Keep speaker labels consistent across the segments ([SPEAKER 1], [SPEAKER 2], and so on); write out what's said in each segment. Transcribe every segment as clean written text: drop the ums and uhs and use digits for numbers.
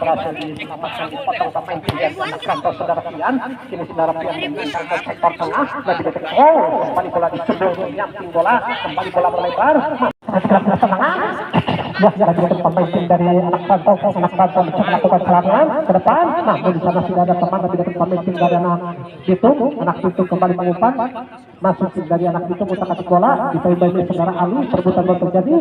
[SPEAKER 1] berhasil diselamatkan dipotong pemain tim dari anak kantor saudara Pian. Kini saudara Pian memberikan ke sektor tengah, lebih dekat. Kembali bola dicendol menyamping bola, kembali bola melebar. Lagi pemain tim dari anak kantor mencoba melakukan serangan ke depan. Namun di sana sudah ada teman lebih dekat pemain tim dari anak Bitung kembali mengumpan. Masuk tim dari anak Bitung untuk kasih bola. Ditembak oleh saudara Ali, perebutan bola terjadi.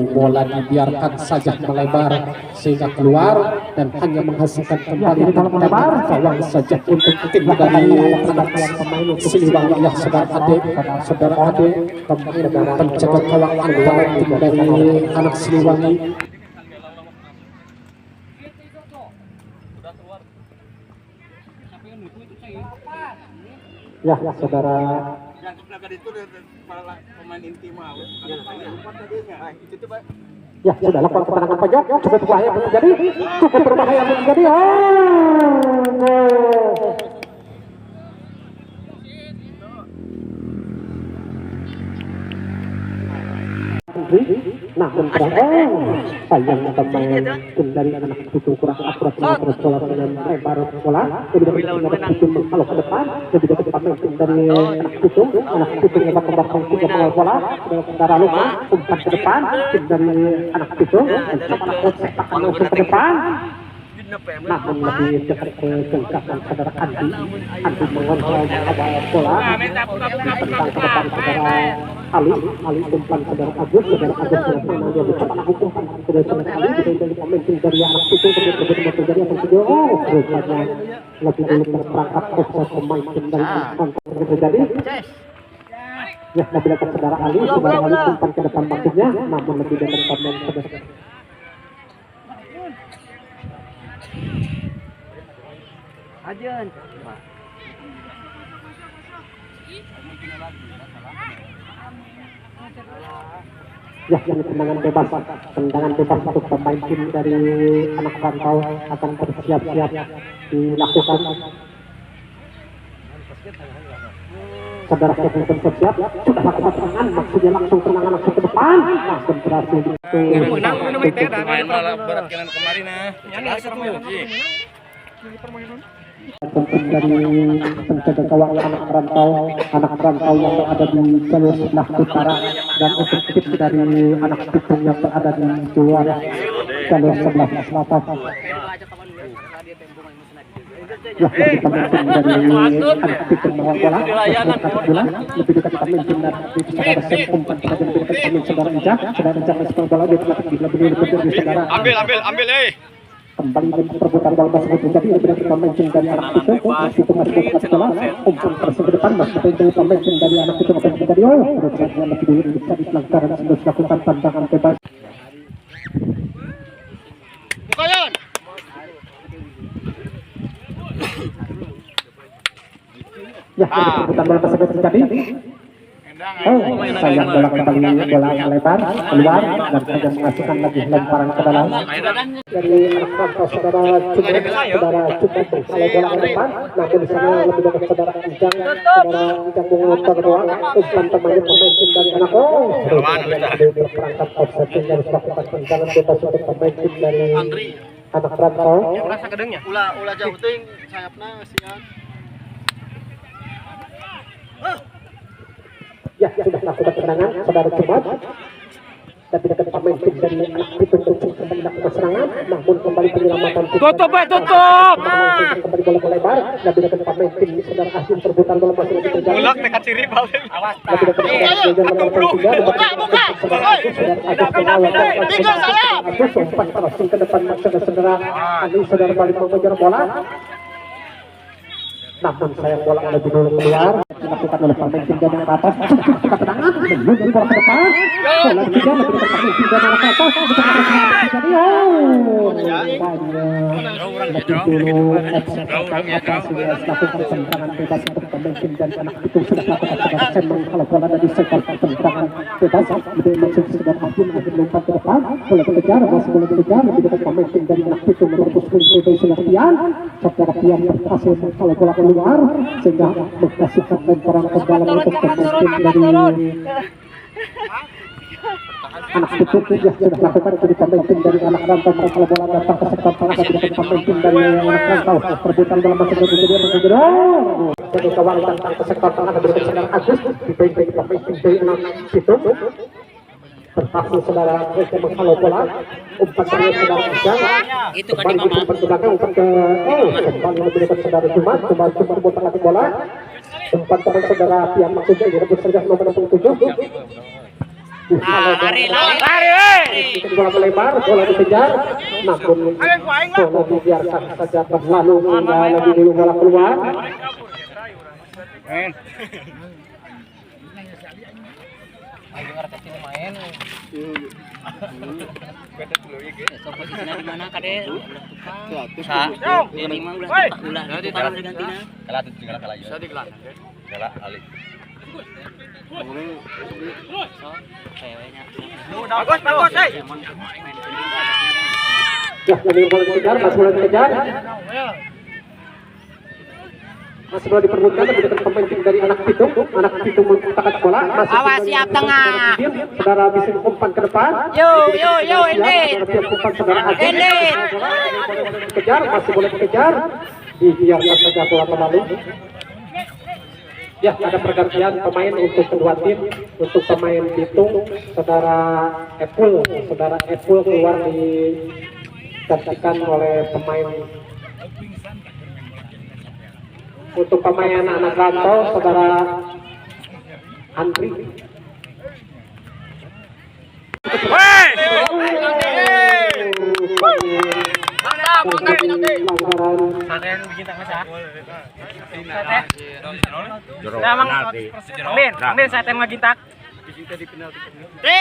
[SPEAKER 1] Bola dibiarkan saja melebar sehingga keluar dan hanya menghasilkan kembali melebar gawang saja untuk tim dari anak Siliwangi. Ya saudara Ade penjaga gawang antara tim dari anak Siliwangi. Ya saudara. Ya sudah lakukan ketenangan pojok, cukup berbahaya terjadi, namun sayang pemain tim dari anak itu kurang akurat mengatur bola dengan lebar bola. Lebih dapat itu menghalau ke depan, lebih dapat pemain tim dari anak itu yang bakal tiga pengawal bola. Saudara Luka umpan ke depan, tim dari anak itu sama sepakan langsung ke depan. Namun lebih dekat ke jengkakan saudara Andi mengontrol awal bola tentang ke depan saudara Ali umpan saudara Agus yang bisa melakukan saudara Ali dari pemain dari anak itu berbeda terjadi apa saja. Rupanya lebih dulu terperangkap offside pemain dari anak terjadi. Ya lebih dekat saudara Ali umpan ke depan maksudnya, namun lebih dekat pemain saudara Ajan. Ya, yang tendangan bebas untuk pemain tim dari anak rantau akan bersiap-siap dilakukan. Saudara Kevin bersiap, sudah lakukan serangan, maksudnya langsung serangan langsung ke depan, langsung berhasil.
[SPEAKER 2] Main malah berat kanan kemarin
[SPEAKER 1] dari penjaga gawang anak rantau yang berada di jalur sebelah utara dan untuk tim dari anak Bitung yang berada di luar jalur sebelah selatan. Ya, dari pemimpin dari anak Bitung bola lebih dekat pemimpin dari saudara Semkumpan pada lebih dekat pemimpin saudara Ijah meskipun bola dia lebih dekat di saudara.
[SPEAKER 2] Ambil
[SPEAKER 1] Kembali perebutan bola tersebut terjadi lebih dari pemain dari anak itu masih dekat bola umpan terus ke depan masih dari pemain dari anak itu akan terjadi rupanya lebih dulu bisa diselenggar dan sudah dilakukan pandangan bebas.
[SPEAKER 2] Bukayan.
[SPEAKER 1] Ya perebutan bola tersebut terjadi. Sayang bola kembali bola melebar keluar dan saja menghasilkan lagi lemparan ke dalam dari anak rantau saudara Cukup kalau bola ke depan. Namun di sana lebih dekat saudara Ijang mengumpulkan ruang umpan pemain tim dari anak berperangkap offside yang harus melakukan tendangan bebas untuk pemain tim dari anak rantau.
[SPEAKER 2] Rasa gedengnya. Ulah jauh ting sayapna sian.
[SPEAKER 1] Ya, sudah melakukan tendangan saudara Cepat dan tidak dapat pemain tim dari anak itu kembali melakukan serangan, namun kembali penyelamatan
[SPEAKER 2] tutup
[SPEAKER 1] kembali bola melebar dan tidak dapat pemain tim saudara Asin perebutan bola masih lagi terjadi.
[SPEAKER 2] Mulak dekat sini balik.
[SPEAKER 1] Awas. Langsung ke depan saudara Ali saudara balik mengejar bola. Namun sayang bola lebih dulu keluar dilakukan oleh pemain tim dari atas. Ketenangan menuju bola ke depan. Bola juga lebih dekat pemain tim dari atas. Jadi lebih dulu lakukan tendangan bebas untuk pemain tim dari anak itu sudah lakukan sebagai kalau bola dari sektor tendangan bebas lebih masuk sudah akhir lompat ke depan. Bola kejar masih boleh dikejar lebih dekat pemain tim dari anak itu merebus poin Selapian. Saudara Pian berhasil kalau bola keluar sehingga menghasilkan lemparan ke dalam untuk pemain tim dari anak tutup ya sudah lakukan dari pemain tim dari anak rantau. Kalau bola datang ke sektor tengah dari pemain tim dari anak rantau, perebutan dalam masa kedua jadi kawan datang ke sektor tengah dari saudara Agus dipainting pemain tim dari anak itu berhasil saudara Agus menghalau bola umpan dari saudara Ujang
[SPEAKER 3] itu kan
[SPEAKER 1] kembali umpan ke belakang umpan ke kembali lebih dekat saudara Jumat kembali umpan lagi bola umpan dari saudara Pian maksudnya direbut saja nomor 67
[SPEAKER 3] lari
[SPEAKER 1] bola melebar, bola dikejar, namun bola dibiarkan saja berlalu hingga lebih dulu bola keluar.
[SPEAKER 3] Bagus,
[SPEAKER 1] Ya, jadi bola dikejar, masih bola dikejar. Masih bola diperbutkan lebih dekat pemain tim dari anak Pitung mengkotakkan bola.
[SPEAKER 3] Awas siap tengah.
[SPEAKER 1] Saudara bisa umpan ke depan.
[SPEAKER 3] Yo, ini.
[SPEAKER 1] Ini. Dikejar, masih boleh dikejar. Dibiarkan saja bola berlalu. Ya, ada pergantian pemain untuk kedua tim. Untuk pemain Pitung, saudara Epul keluar digantikan oleh pemain. Untuk pemain anak rantau, saudara Andri.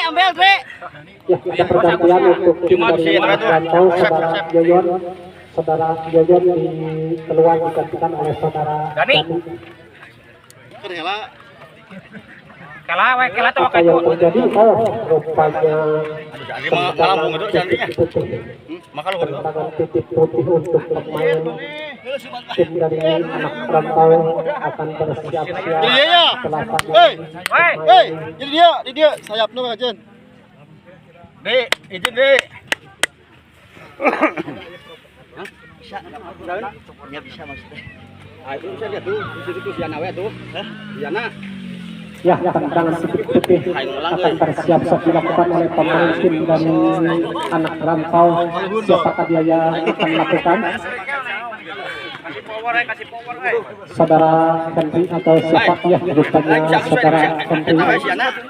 [SPEAKER 3] Ambil, Dre.
[SPEAKER 1] Ya, ada pergantian untuk tim dari anak rantau, saudara Yoyon. Saudara Yoyon keluar digantikan oleh saudara Dani.
[SPEAKER 3] Kalah tuh
[SPEAKER 1] Apa yang terjadi? Rupanya tendangan titik putih untuk pemain tim dari anak rantau akan bersiap-siap setelah
[SPEAKER 2] Jadi dia sayapnya Bang Ajen.
[SPEAKER 3] Izin, Dre.
[SPEAKER 2] Bisa maksudnya. Itu bisa lihat tuh, itu Siana tuh. Siana.
[SPEAKER 1] ya tendangan titik putih akan bersiap-siap dilakukan oleh pemain tim dari anak rantau. Siapakah dia yang akan melakukan? Saudara Henry atau siapa ya rupanya saudara Henry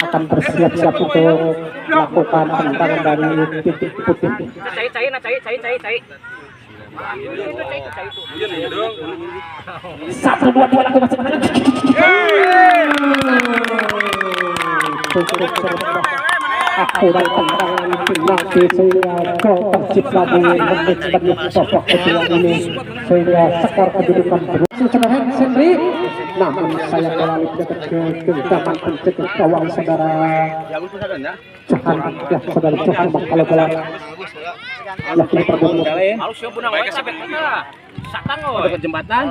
[SPEAKER 1] akan bersiap-siap untuk melakukan tendangan dari titik putih.
[SPEAKER 3] Cai.
[SPEAKER 1] Satu dua lakukan sebenarnya. Akurat tendangan penalti sehingga gol tercipta di menit sosok kedua ini sehingga skor kedudukan berhasil saudara Henry. Namun saya melalui dekat ke genggaman pencetak gawang saudara Johan ya saudara Johan kalau bola ya kini perbunyi
[SPEAKER 3] Dekat jembatan.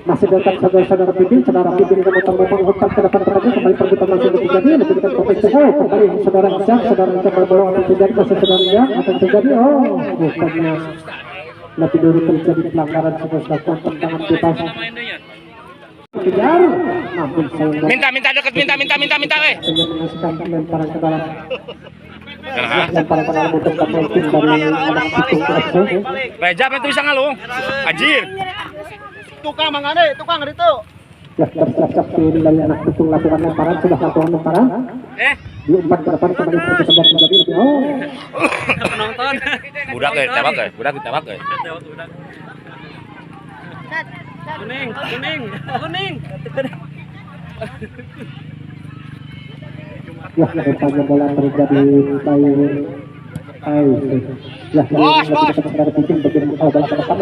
[SPEAKER 1] masih dekat saudara Pipin memutar ke depan kembali perbutan masih terjadi lebih dekat profesi kembali saudara Isyam berbohong akan terjadi masih saudara Isyam akan terjadi bukannya lebih dulu terjadi pelanggaran sebuah tendangan bebas kejar namun saya
[SPEAKER 3] Minta dekat, minta.
[SPEAKER 1] mengasihkan lemparan ke dalam lemparan ke dalam untuk pemain tim dari anak Pitung FC.
[SPEAKER 3] Reja itu bisa ngalung. Anjir.
[SPEAKER 2] Tukang itu.
[SPEAKER 1] Ya bersiap-siap tim dari anak Pitung lakukan lemparan sudah lakukan lemparan diumpan ke depan kembali terjadi lebih
[SPEAKER 3] Penonton. Budak ditembak. Kuning.
[SPEAKER 1] Ya rupanya bola terjadi ya saudara Pitung begitu bola ke depan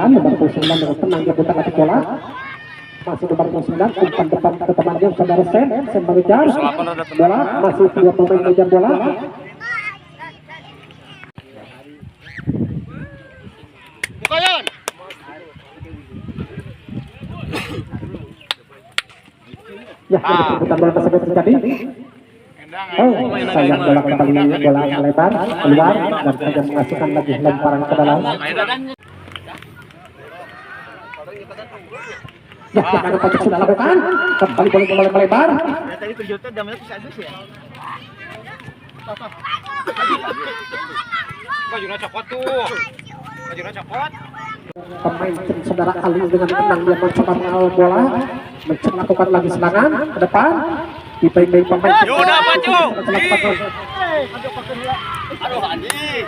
[SPEAKER 1] nomor 9 dengan tenang dia putar lagi bola masih nomor 9 umpan depan ke temannya saudara Sen mengejar bola masih dua pemain mengejar bola
[SPEAKER 2] Bukayan.
[SPEAKER 1] Ya, kebutuhan bola tersebut terjadi. Oh, sayang bola kembali bola melebar keluar dan saja menghasilkan lagi lemparan ke dalam. Ya, yang ada Pojok sudah lakukan. Kembali bola melebar.
[SPEAKER 2] Ya tadi kejutan damanya bisa adus ya.
[SPEAKER 3] Bajunya copot tuh. Bajunya copot.
[SPEAKER 1] Pemain tim saudara Ali dengan tenang dia mencoba mengawal bola, melakukan lagi serangan ke depan. Dibaik-baik pemain.
[SPEAKER 3] Yo, dapat, Cuk.
[SPEAKER 2] Aduh anjing.